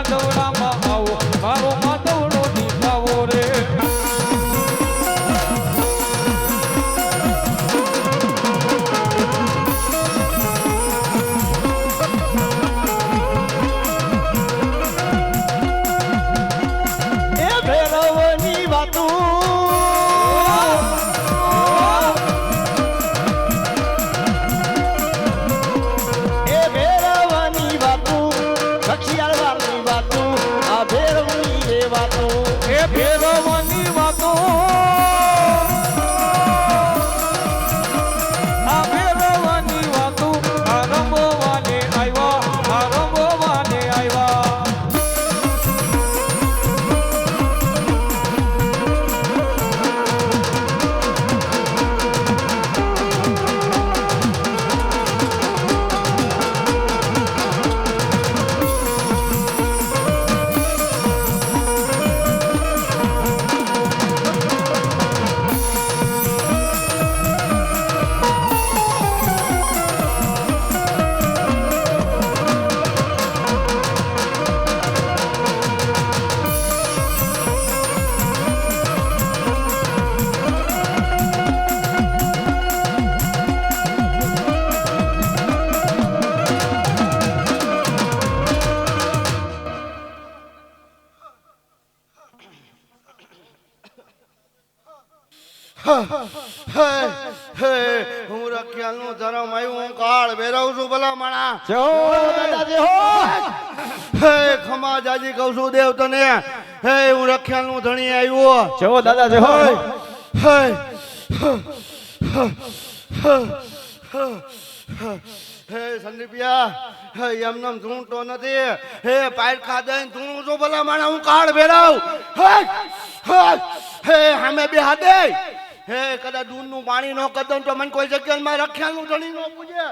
માધવડામાં આવો મારો માધવડો દીખાવો રે ભેરવની વાતો આ ભેરવની વાતો આરંભવાને આવ્યા હું રખિયાલનું ધર્મ આવ્યું હું કાળ વેરાવ છું ભલા માણા ખમા જાજી કહું છું દેવ તને હે હું રખિયાલનું ધણી આવ્યો જો દાદા જો હે સંદીપિયા હે એમનેમ ધૂણતો નથી હે પાયખા દઈને ધૂણું છું ભલા માણા હું કાળ વેરાવ હે હામે બે હાથે હે કદાચ દૂધનું પાણી નો કદમ તો મને કોઈ જગ્યામાં રખ્યાનું ધણી નો પૂજે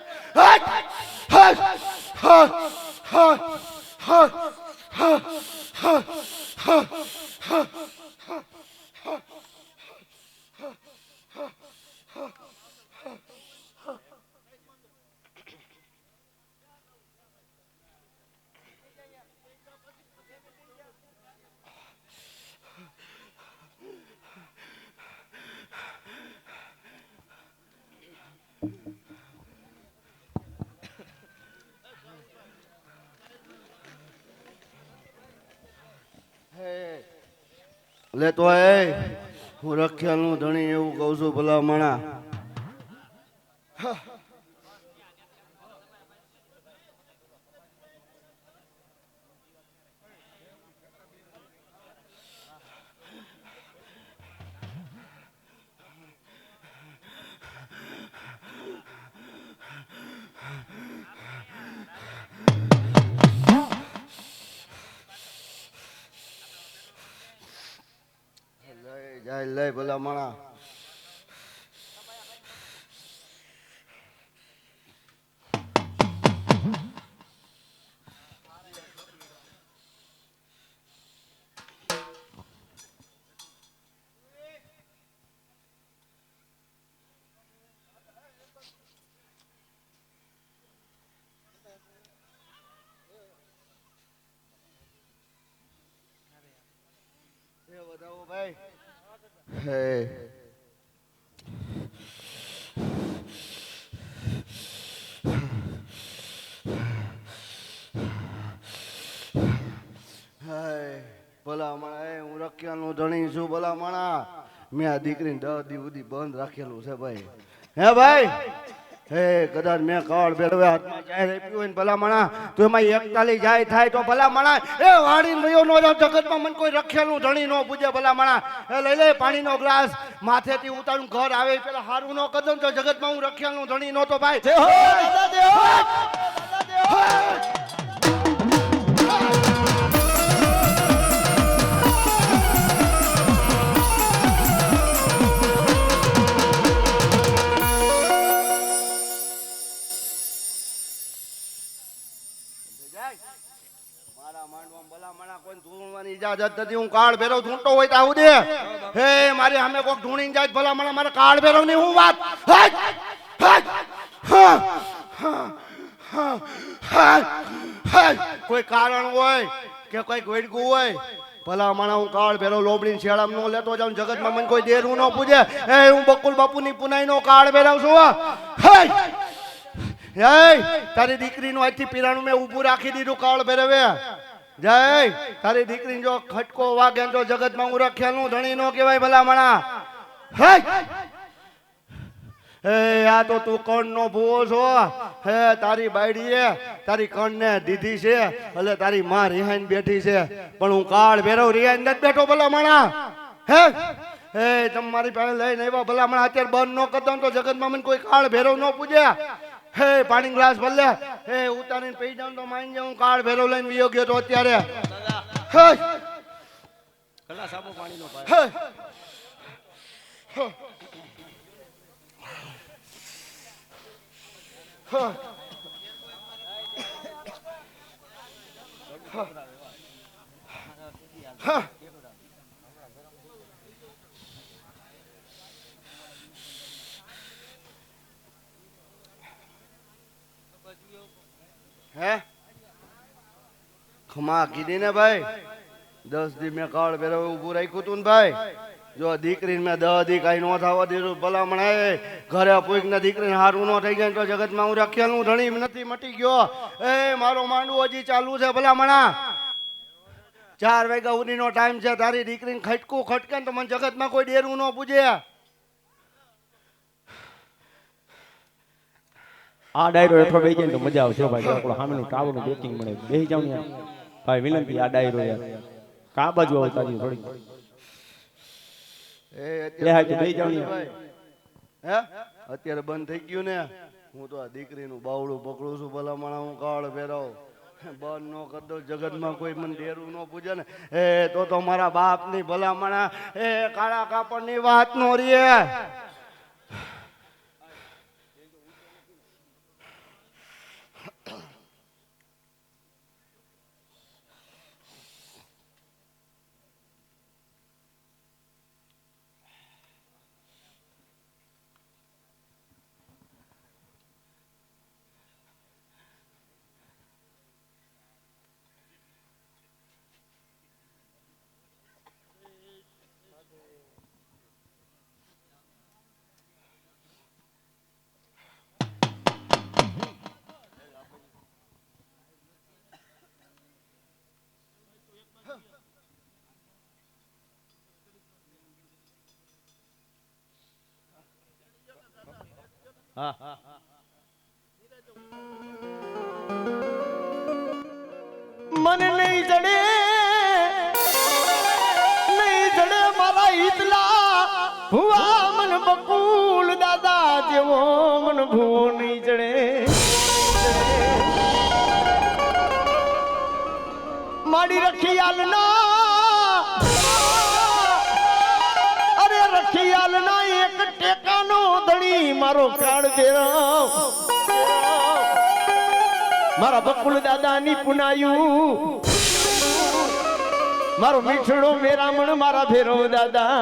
લે તો હું રખ્યાલનું ધણી એવું કહું છું ભલા માણા જાય લઈ ભલા માણા વધાવો ભાઈ Hey. ભલા માણા હું રખ્યાનું ધણી છું ભલા માણા મેં આ દીકરીને 10 દી સુધી બંધ રાખેલું છે ભાઈ હે ભાઈ હે કદાચ મેં કાળ ભેળવે હાથમાં જાય રેપ્યું હોય ને ભલા માણા તો એમાં 41 જાય થાય તો ભલા માણા એ વાડીને વયો નો જગતમાં મને કોઈ રખેલું ધણી નો પૂજે ભલા માણા એ લઈ લે પાણીનો ગ્લાસ માથેથી ઉતારું ઘર આવે પેલા હારું નો કદમ તો જગતમાં હું રખેલું ધણી નો તો ભાઈ ઇજાજત નથી હું કાળ ભેરવ ધૂંટો હોય તો આવું દે હે મારી સામે કોક ધૂણીને જાય ભલા મને મારા કાળ ભેરવ ની હું વાત કોઈ કારણ હોય કે કઈક વેડકું હોય ભલા માણા હું કાળ ભેરો લોબડી શેળામ નો લેતો જાઉં જગતમાં મને કોઈ દેરું ન પૂજે એ હું બકુલ બાપુની પુનાઈ નો કાળ ભેરાવ છું હે તારી દીકરીનું આજથી પીરાણું મેં ઊભું રાખી દીધું કાળ ભેરવે જય તારી દીકરી જો ખટકો વાગે તો જગતમાં હું રખ્યાનું ધણી નો કહેવાય ભલા માણા હે હે આ તો તું કણ નો ભૂવો છો હે તારી બાયડીએ તારી કણ ને દીધી છે એટલે તારી માં રિહાઈને બેઠી છે પણ હું કાળ ભેરવ રિહાઈને નથી બેઠો ભલા માણા હે હે તમારી પાસે લઈને આવ્યા ભલા માણા અત્યારે બંધ ન કરતા તો જગતમાં મને કોઈ કાળ ભેરવ ન પૂજે હે પાણી ગ્લાસ ભલે હે ઉતારીને પી જાઉં તો માની જાઉં કાળ ભેરવ લઈને વિયો ગયો તો અત્યારે હે કલા સાબુ પાણીનો પાય હે હે ખમા કીધી ને ભાઈ 10 દી મેં કાળ ભેરવ ઊભું રાખ્યું તું ને ભાઈ જો દીકરીને મેં 10 દી કઈ નો થવા દીધું ભલામણ ઘરે પૂક ને દીકરીને હારું નો થઈ જાય તો જગતમાં હું રખેલું ધણી નથી મટી ગયો એ મારો માંડવો હજી ચાલુ છે ભલામણા 4 વાગ્યા સુધીનો ટાઈમ છે તારી દીકરીને ખટકું ખટકે ને તો મને જગતમાં કોઈ ડેરું ન પૂજે આ ડાયરો હેઠો બેસી જાય તો મજા આવશે ભાઈ આપણો સામેનું ટાવરનું બેટિંગ મળે બેસી જાવ ને ભાઈ વિનંતી આ ડાયરો યાર કા બાજુ આવતા જી થોડી બેસી જાવ ને હે અત્યારે બંધ થઈ ગયું ને હું તો આ દીકરીનું બાવડું પકડું છું ભલા માણા હું કાળ ભેરવ બંધ નો કરી દો જગતમાં કોઈ મને ડેરું ન પૂજે ને એ તો મારા બાપની ભલા માણા એ કાળા કાપડની વાત નો રે મને નહીં જડે મારા ઈતલા ભુવા મન બકુલ દાદા જેવો મન ભુવો નહીં જડે માડી રખી આલના અરે રખી આલના એક ટેકાનો ધણી મારો કાળ ભેરવ મારા બકુલ દાદાની પુનાયું મારો મીઠડો મેરામણ મારા ભેરવ દાદા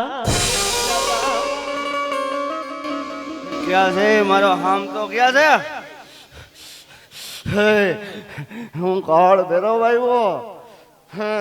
ક્યાં છે મારો હામ તો ક્યાં છે હે હું કાળ ભેરવ આવ્યો હે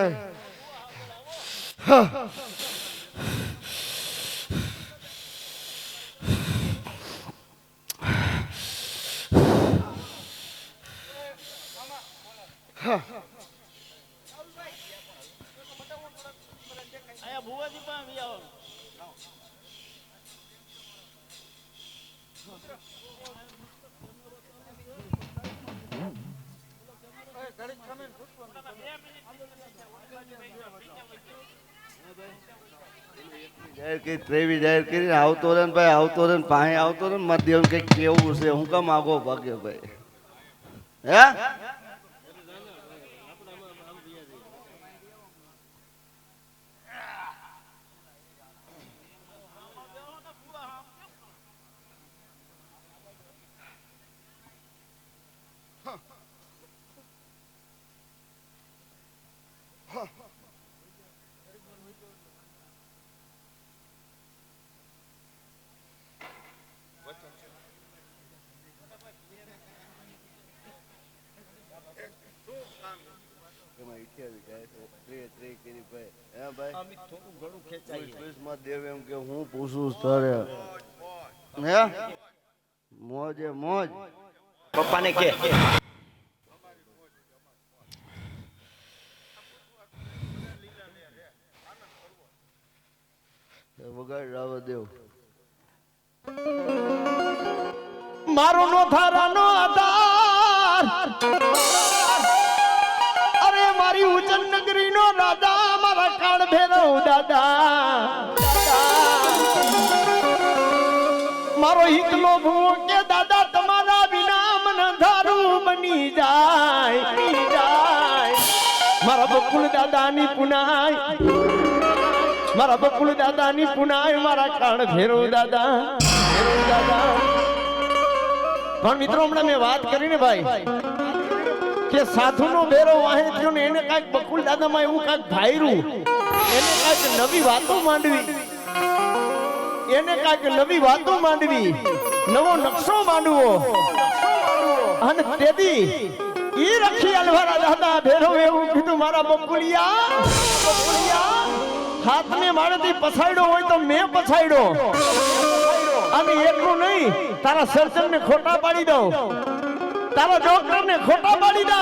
જાહેર કરી ત્રેવી જાહેર કરી આવતો રે ભાઈ આવતો રે પાસે આવતો રે મધ્યમ કઈક કેવું છે હું કામ આગો ભાગ્યો ભાઈ હે કેવી ગાય ત્રી કરી ભાઈ હે ભાઈ અમે થોડું ઘણું ખેંચાઈએ ક્રિસમસ દેવ એમ કે હું પૂછું તારે હે મોજે મોજ પપ્પાને કે વગાડ રાવ દેવ મારો નો થારાનો આધાર અરે મારી ઉજ્જૈન નગરી નો રાજા મારા કાળ ભેરવ દાદા મારો એકલો ભૂવો કે દાદા તમારા વિના મન ધારું બની જાય મારા બકુલ દાદાની પુનાય મારા બકુલ દાદાની પુનાય મારા કાળ ભેરવ દાદા પણ મિત્રો હમણાં મેં વાત કરીને ભાઈ કે સાધુનો બેરો વાહે થયો ને એને કાંઈક બકુલ દાદામાં એવું કાંઈક ભાયરું એને કાંઈક નવી વાતો માંડવી નવો નકશો માંડવો અને તેથી ઈ રખી અલવારા દાદા ભેરો એવું કીધું મારા બકુલિયા હાથને મારાથી પછાડ્યો હોય તો મેં પછાડ્યો અને એટલું નહીં તારા સર્જન ને ખોટા પાડી દઉં તારા ડોક્ટર ને ખોટા પાડી દઉં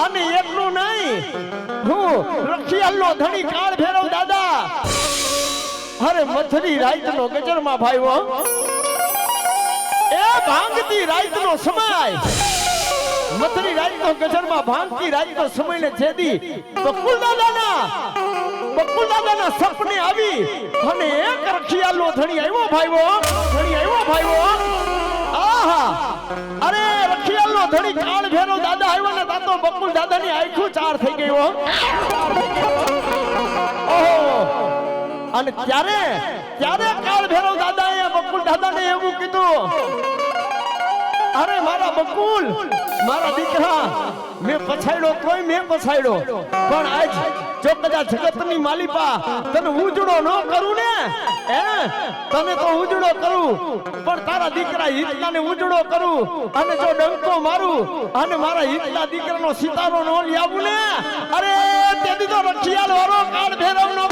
અને એટલું નહીં હું રખિયાલનો ધણી કાળ ભેરવ દાદા અરે મથરી રાત નો ગજર માં ભાઈઓ એ ભાંગતી રાત નો સમય મથરી રાત નો ગજર માં ભાંગતી રાત નો સમય ને છેદી બકુલ દાદાના સપને આવી અને એક રખિયાલનો ધણી આવ્યો ભાઈઓ આહા અરે રખિયાલનો ધણી કાળ ભેરવ દાદા આવ્યો ને તાતો બકુલ દાદાની આંખો ચાર થઈ ગયો ઓહો અને ત્યારે કાળ ભેરવ દાદાએ બકુલ દાદાને એવું કીધું અરે મારા બકુલ મારા દીકરા મેં પછાડ્યો તોય મેં પછાડ્યો પણ આજ જો કદાચ જગતની માલિપા તને ઉજળો ન કરું ને તને તો ઉજળો કરું પણ તારા દીકરા હિતલાને ઉજળો કરું અને જો ડંકો મારું અને મારા હિતલા દીકરાનો સિતારો ન લાવું ને અરે તેથી તો રખિયાલ વાળો કાળ ભેરવ નો